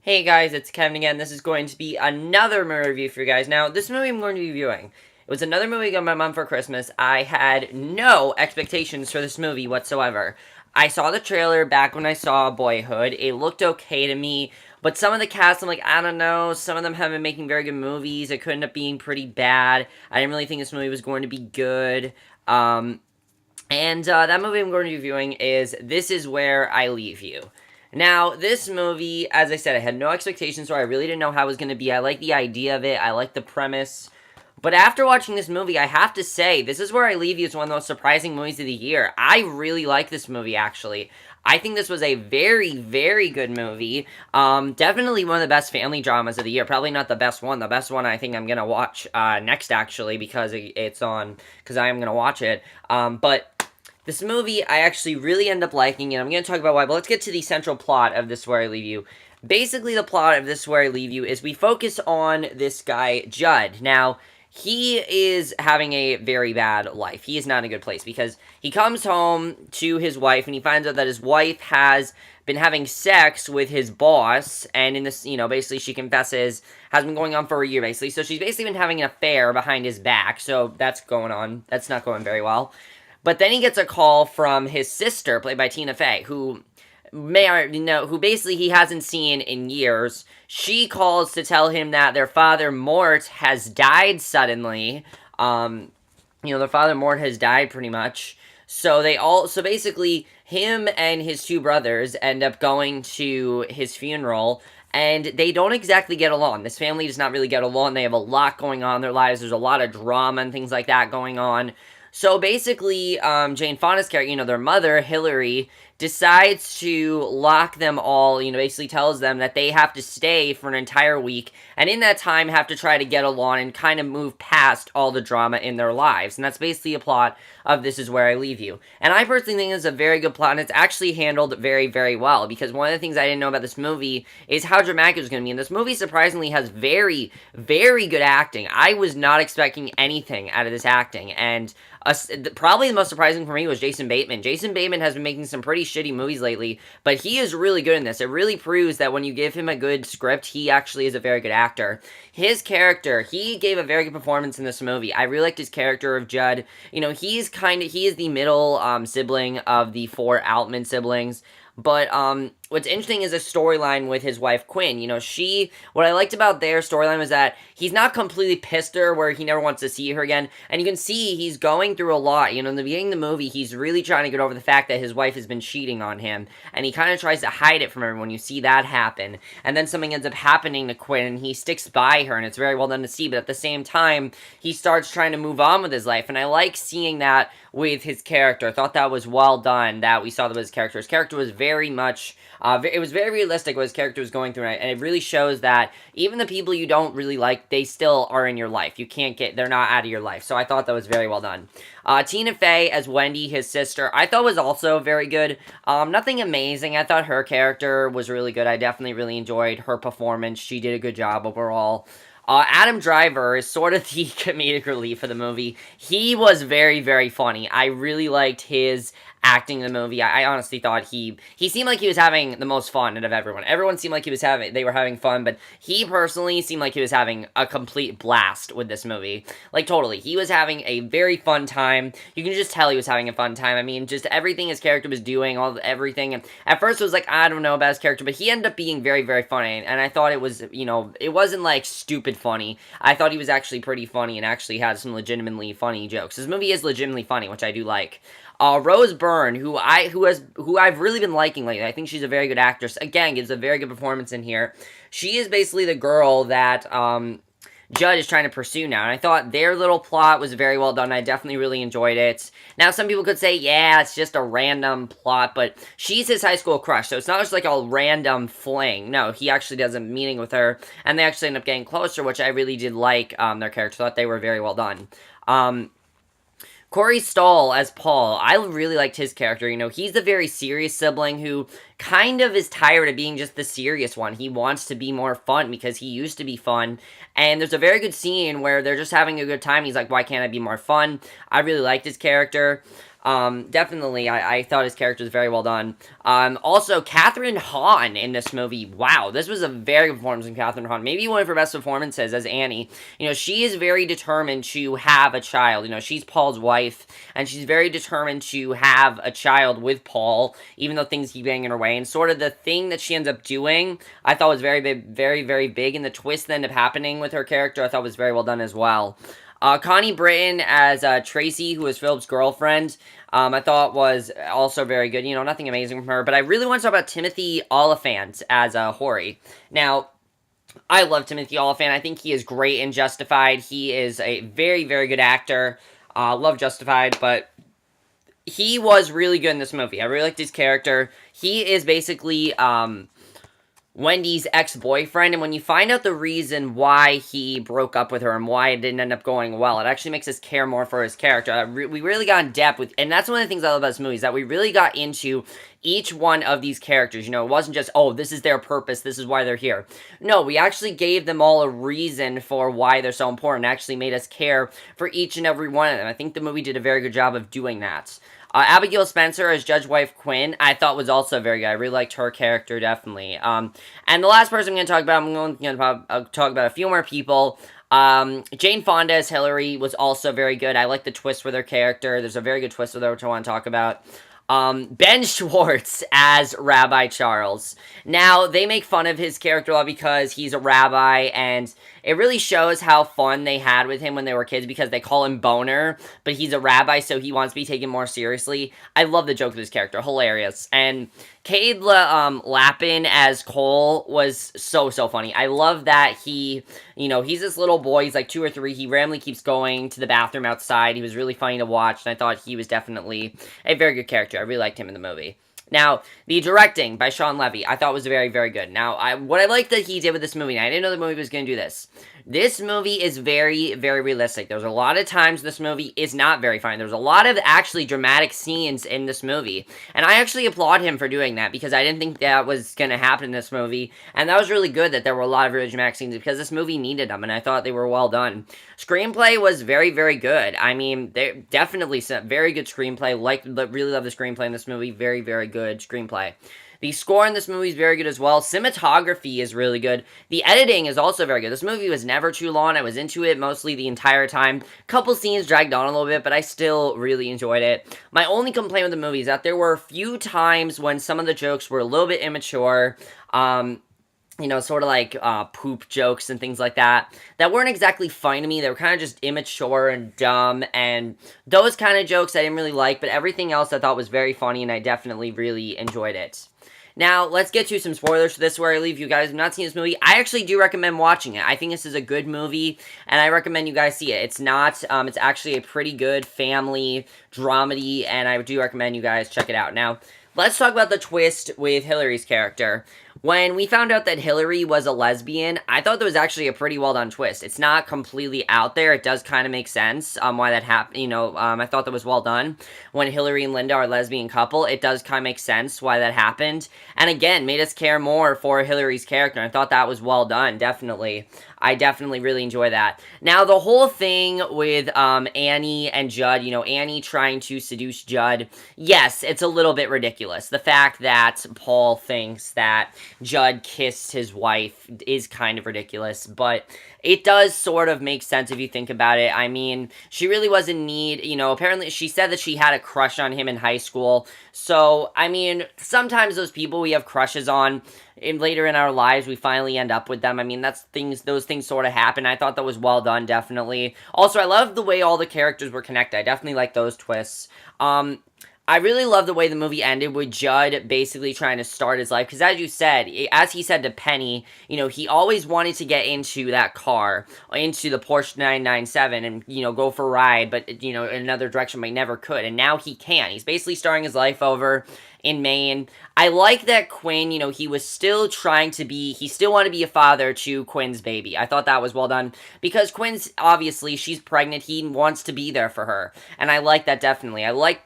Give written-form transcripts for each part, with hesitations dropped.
Hey guys, it's Kevin again. This is going to be another movie review for you guys. Now, this movie I'm going to be reviewing. It was another movie I got my mom for Christmas. I had no expectations for this movie whatsoever. I saw the trailer back when I saw Boyhood. It looked okay to me, but some of the cast, I'm like, I don't know. Some of them have been making very good movies. It could end up being pretty bad. I didn't really think this movie was going to be good. That movie I'm going to be reviewing is This Is Where I Leave You. Now, this movie, as I said, I had no expectations, so I really didn't know how it was going to be. I like the idea of it, I like the premise. But after watching this movie, I have to say, This Is Where I Leave You is one of the most surprising movies of the year. I really like this movie, actually. I think this was a very, very good movie. Definitely one of the best family dramas of the year. Probably not the best one. The best one I think I'm going to watch next, actually, because it's on, because I am going to watch it. But this movie, I actually really end up liking it. I'm going to talk about why, but let's get to the central plot of This Is Where I Leave You. Basically, the plot of This Is Where I Leave You is we focus on this guy, Judd. Now, he is having a very bad life. He is not in a good place because he comes home to his wife and he finds out that his wife has been having sex with his boss, and in this, basically she confesses, has been going on for a year, basically. So she's basically been having an affair behind his back, so that's going on. That's not going very well. But then he gets a call from his sister, played by Tina Fey, who who basically he hasn't seen in years. She calls to tell him that their father Mort has died suddenly. Their father Mort has died pretty much. So basically him and his two brothers end up going to his funeral, and they don't exactly get along. This family does not really get along. They have a lot going on in their lives. There's a lot of drama and things like that going on. So basically, Jane Fonda's character, their mother, Hillary, decides to lock them all, basically tells them that they have to stay for an entire week, and in that time have to try to get along and kind of move past all the drama in their lives. And that's basically a plot of This Is Where I Leave You. And I personally think it's a very good plot, and it's actually handled very, very well, because one of the things I didn't know about this movie is how dramatic it was going to be. And this movie surprisingly has very, very good acting. I was not expecting anything out of this acting, and probably the most surprising for me was Jason Bateman. Jason Bateman has been making some pretty shitty movies lately, but he is really good in this. It really proves that when you give him a good script, he actually is a very good actor. His character, he gave a very good performance in this movie. I really liked his character of Judd. He is the middle sibling of the four Altman siblings. But what's interesting is a storyline with his wife Quinn. What I liked about their storyline was that he's not completely pissed at her where he never wants to see her again. And you can see he's going through a lot. In the beginning of the movie, he's really trying to get over the fact that his wife has been cheating on him. And he kind of tries to hide it from everyone. You see that happen. And then something ends up happening to Quinn, and he sticks by her, and it's very well done to see. But at the same time, he starts trying to move on with his life. And I like seeing that with his character. I thought that was well done, that we saw that with his character. His character was very much, it was very realistic what his character was going through, and it really shows that even the people you don't really like, they still are in your life. They're not out of your life. So I thought that was very well done. Tina Fey as Wendy, his sister, I thought was also very good. Nothing amazing. I thought her character was really good. I definitely really enjoyed her performance. She did a good job overall. Adam Driver is sort of the comedic relief of the movie. He was very, very funny. I really liked his acting in the movie. I honestly thought he seemed like he was having the most fun out of everyone. Everyone seemed like they were having fun, but he personally seemed like he was having a complete blast with this movie. Like, totally. He was having a very fun time. You can just tell he was having a fun time. I mean, just everything his character was doing, everything. And at first it was like, I don't know about his character, but he ended up being very, very funny. And I thought it was, it wasn't like stupid funny. I thought he was actually pretty funny and actually had some legitimately funny jokes. This movie is legitimately funny, which I do like. Rose Byrne, who I've really been liking lately. I think she's a very good actress. Again, gives a very good performance in here. She is basically the girl that Judd is trying to pursue now, and I thought their little plot was very well done. I definitely really enjoyed it. Now, some people could say, yeah, it's just a random plot, but she's his high school crush, so it's not just like a random fling. No, he actually does a meeting with her, and they actually end up getting closer, which I really did like their characters. I thought they were very well done. Corey Stoll as Paul, I really liked his character. He's the very serious sibling who kind of is tired of being just the serious one. He wants to be more fun because he used to be fun. And there's a very good scene where they're just having a good time. He's like, why can't I be more fun? I really liked his character. Definitely, I thought his character was very well done. Also, Catherine Hahn in this movie. Wow, this was a very good performance from Catherine Hahn. Maybe one of her best performances as Annie. You know, she is very determined to have a child. You know, she's Paul's wife, and she's very determined to have a child with Paul, even though things keep getting in her way. And sort of the thing that she ends up doing, I thought was very big, very, very big. And the twist that ended up happening with her character, I thought was very well done as well. Connie Britton as Tracy, who is Philip's girlfriend, I thought was also very good. You know, nothing amazing from her, but I really want to talk about Timothy Olyphant as Horry. Now, I love Timothy Olyphant. I think he is great in Justified. He is a very, very good actor. Love Justified, but he was really good in this movie. I really liked his character. He is basically Wendy's ex-boyfriend, and when you find out the reason why he broke up with her and why it didn't end up going well, it actually makes us care more for his character. We really got in depth with, and that's one of the things I love about this movie, is that we really got into each one of these characters. You know, it wasn't just, oh, this is their purpose, this is why they're here. No, we actually gave them all a reason for why they're so important. It actually made us care for each and every one of them. I think the movie did a very good job of doing that. Abigail Spencer as Judge Wife Quinn, I thought was also very good. I really liked her character, definitely. And the last person I'm going to talk about, I'm going to talk about a few more people. Jane Fonda as Hillary was also very good. I like the twist with her character. There's a very good twist with her, which I want to talk about. Ben Schwartz as Rabbi Charles. Now, they make fun of his character a lot because he's a rabbi, and it really shows how fun they had with him when they were kids, because they call him Boner, but he's a rabbi, so he wants to be taken more seriously. I love the joke of his character. Hilarious. And Cade Lappin as Cole was so funny. I love that he, you know, he's this little boy. He's like 2 or 3. He randomly keeps going to the bathroom outside. He was really funny to watch, and I thought he was definitely a very good character. I really liked him in the movie. Now, the directing by Shawn Levy, I thought was very, very good. Now, what I liked that he did with this movie, and I didn't know the movie was going to do this. This movie is very, very realistic. There's a lot of times this movie is not very fine. There's a lot of actually dramatic scenes in this movie. And I actually applaud him for doing that, because I didn't think that was going to happen in this movie. And that was really good that there were a lot of really dramatic scenes, because this movie needed them, and I thought they were well done. Screenplay was very, very good. I mean, they definitely very good screenplay. Really love the screenplay in this movie. Very, very good screenplay. The score in this movie is very good as well. Cinematography is really good. The editing is also very good. This movie was never too long. I was into it mostly the entire time. Couple scenes dragged on a little bit, but I still really enjoyed it. My only complaint with the movie is that there were a few times when some of the jokes were a little bit immature. You know, sort of like poop jokes and things like that weren't exactly funny to me. They were kind of just immature and dumb, and those kind of jokes I didn't really like, but everything else I thought was very funny, and I definitely really enjoyed it. Now, let's get to some spoilers for this, where I leave you guys. If you've not seen this movie, I actually do recommend watching it. I think this is a good movie, and I recommend you guys see it. It's not, it's actually a pretty good family dramedy, and I do recommend you guys check it out. Now, let's talk about the twist with Hillary's character. When we found out that Hillary was a lesbian, I thought that was actually a pretty well-done twist. It's not completely out there. It does kind of make sense why that happened. You know, I thought that was well done. When Hillary and Linda are a lesbian couple, it does kind of make sense why that happened. And again, made us care more for Hillary's character. I thought that was well done, definitely. I definitely really enjoy that. Now, the whole thing with Annie and Judd, you know, Annie trying to seduce Judd, yes, it's a little bit ridiculous. The fact that Paul thinks that Judd kissed his wife is kind of ridiculous, but it does sort of make sense if you think about it. I mean, she really was in need, you know, apparently she said that she had a crush on him in high school, so, I mean, sometimes those people we have crushes on, later in our lives, we finally end up with them. I mean, those things sort of happen. I thought that was well done, definitely. Also, I love the way all the characters were connected. I definitely like those twists. I really love the way the movie ended with Judd basically trying to start his life, because as he said to Penny, you know, he always wanted to get into that car, into the Porsche 997 and, you know, go for a ride, but, you know, in another direction, but he never could, and now he can. He's basically starting his life over in Maine. I like that Quinn, you know, he still wanted to be a father to Quinn's baby. I thought that was well done, because Quinn's, obviously, she's pregnant, he wants to be there for her, and I like that definitely. I like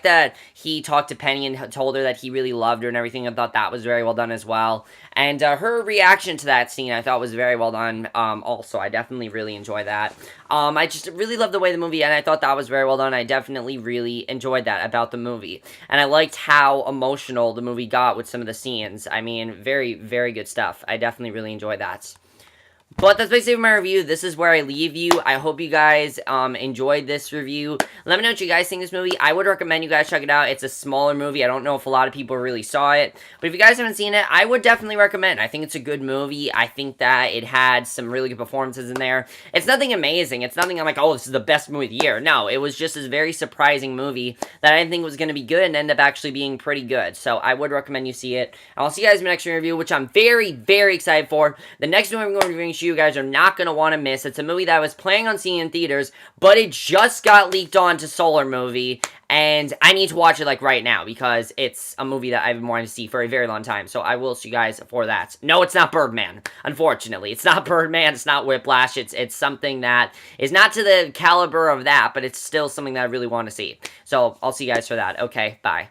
that he talked to Penny and told her that he really loved her and everything. I thought that was very well done as well. And her reaction to that scene I thought was very well done. Also, I definitely really enjoyed that. I just really loved the way the movie ended. I thought that was very well done. I definitely really enjoyed that about the movie. And I liked how emotional the movie got with some of the scenes. I mean, very, very good stuff. I definitely really enjoyed that. But that's basically my review. This is where I leave you. I hope you guys enjoyed this review. Let me know what you guys think of this movie. I would recommend you guys check it out. It's a smaller movie. I don't know if a lot of people really saw it. But if you guys haven't seen it, I would definitely recommend. I think it's a good movie. I think that it had some really good performances in there. It's nothing amazing. It's nothing I'm like, oh, this is the best movie of the year. No, it was just this very surprising movie that I didn't think was going to be good and ended up actually being pretty good. So I would recommend you see it. I'll see you guys in the next review, which I'm very, very excited for. The next movie I'm going to be reviewing, you guys are not going to want to miss. It's a movie that I was planning on seeing in theaters, but it just got leaked onto Solar Movie, and I need to watch it, like, right now, because it's a movie that I've been wanting to see for a very long time, so I will see you guys for that. No, it's not Birdman, unfortunately. It's not Birdman, it's not Whiplash, it's something that is not to the caliber of that, but it's still something that I really want to see. So, I'll see you guys for that. Okay, bye.